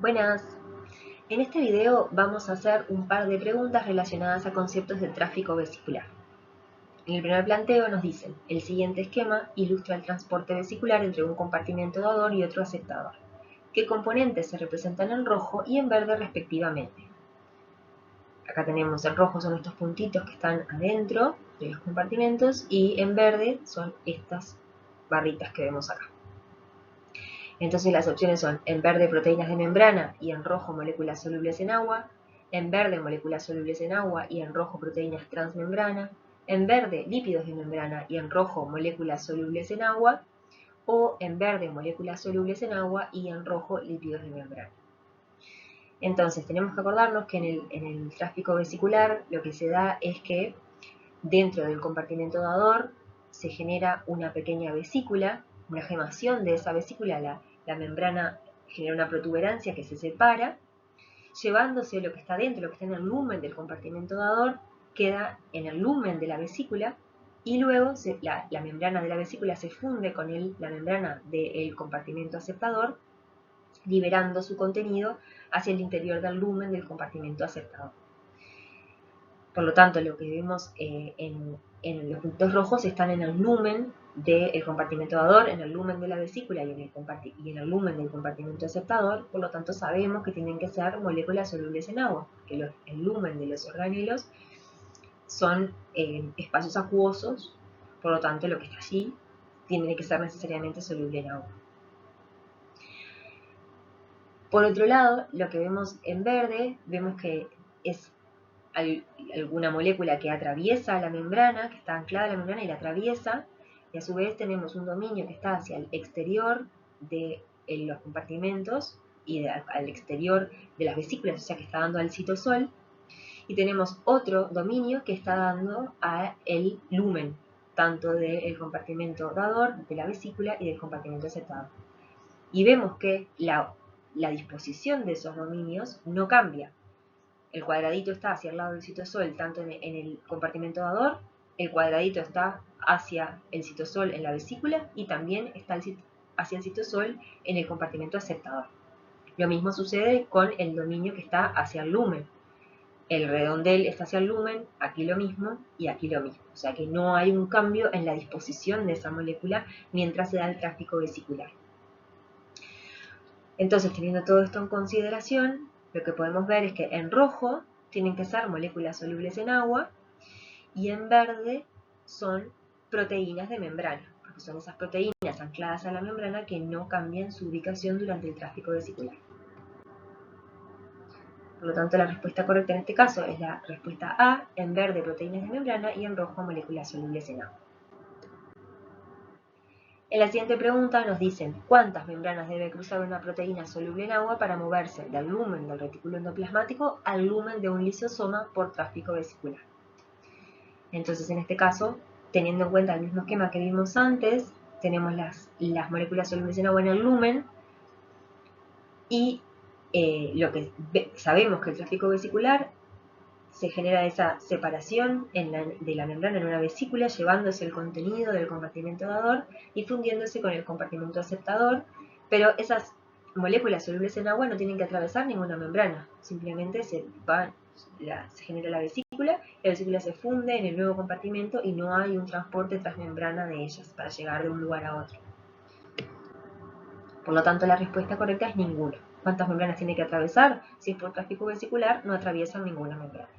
Buenas. En este video vamos a hacer un par de preguntas relacionadas a conceptos de tráfico vesicular. En el primer planteo nos dicen, el siguiente esquema ilustra el transporte vesicular entre un compartimento dador y otro aceptador. ¿Qué componentes se representan en rojo y en verde respectivamente? Acá tenemos en rojo son estos puntitos que están adentro de los compartimentos y en verde son estas barritas que vemos acá. Entonces las opciones son en verde proteínas de membrana y en rojo moléculas solubles en agua, en verde moléculas solubles en agua y en rojo proteínas transmembrana, en verde lípidos de membrana y en rojo moléculas solubles en agua, o en verde moléculas solubles en agua y en rojo lípidos de membrana. Entonces tenemos que acordarnos que en el tráfico vesicular lo que se da es que dentro del compartimento dador se genera una pequeña vesícula, una gemación de esa vesícula, la membrana genera una protuberancia que se separa, llevándose lo que está dentro, lo que está en el lumen del compartimento dador, queda en el lumen de la vesícula y luego la membrana de la vesícula se funde con la membrana del compartimento aceptador, liberando su contenido hacia el interior del lumen del compartimento aceptador. Por lo tanto, lo que vemos en los puntos rojos están en el lumen del compartimento dador, en el lumen de la vesícula y en el lumen del compartimento aceptador. Por lo tanto, sabemos que tienen que ser moléculas solubles en agua, que el lumen de los orgánulos son espacios acuosos, por lo tanto, lo que está allí tiene que ser necesariamente soluble en agua. Por otro lado, lo que vemos en verde, vemos que es alguna molécula que atraviesa la membrana, que está anclada a la membrana y la atraviesa, y a su vez tenemos un dominio que está hacia el exterior de los compartimentos y al exterior de las vesículas, o sea que está dando al citosol, y tenemos otro dominio que está dando al lumen, tanto del compartimento dador, de la vesícula y del compartimento aceptador. Y vemos que la disposición de esos dominios no cambia. El cuadradito está hacia el lado del citosol, tanto en el compartimento dador, el cuadradito está hacia el citosol en la vesícula y también está hacia el citosol en el compartimento aceptador. Lo mismo sucede con el dominio que está hacia el lumen. El redondel está hacia el lumen, aquí lo mismo y aquí lo mismo. O sea que no hay un cambio en la disposición de esa molécula mientras se da el tráfico vesicular. Entonces, teniendo todo esto en consideración, lo que podemos ver es que en rojo tienen que ser moléculas solubles en agua y en verde son proteínas de membrana, porque son esas proteínas ancladas a la membrana que no cambian su ubicación durante el tráfico vesicular. Por lo tanto, la respuesta correcta en este caso es la respuesta A, en verde proteínas de membrana y en rojo moléculas solubles en agua. En la siguiente pregunta nos dicen cuántas membranas debe cruzar una proteína soluble en agua para moverse del lumen del retículo endoplasmático al lumen de un lisosoma por tráfico vesicular. Entonces, en este caso, teniendo en cuenta el mismo esquema que vimos antes, tenemos las moléculas solubles en agua en el lumen y lo que sabemos que el tráfico vesicular se genera esa separación de la membrana en una vesícula, llevándose el contenido del compartimento dador y fundiéndose con el compartimento aceptador, pero esas moléculas solubles en agua no tienen que atravesar ninguna membrana, simplemente se genera la vesícula se funde en el nuevo compartimento y no hay un transporte transmembrana de ellas para llegar de un lugar a otro. Por lo tanto, la respuesta correcta es ninguna. ¿Cuántas membranas tiene que atravesar? Si es por tráfico vesicular, no atraviesan ninguna membrana.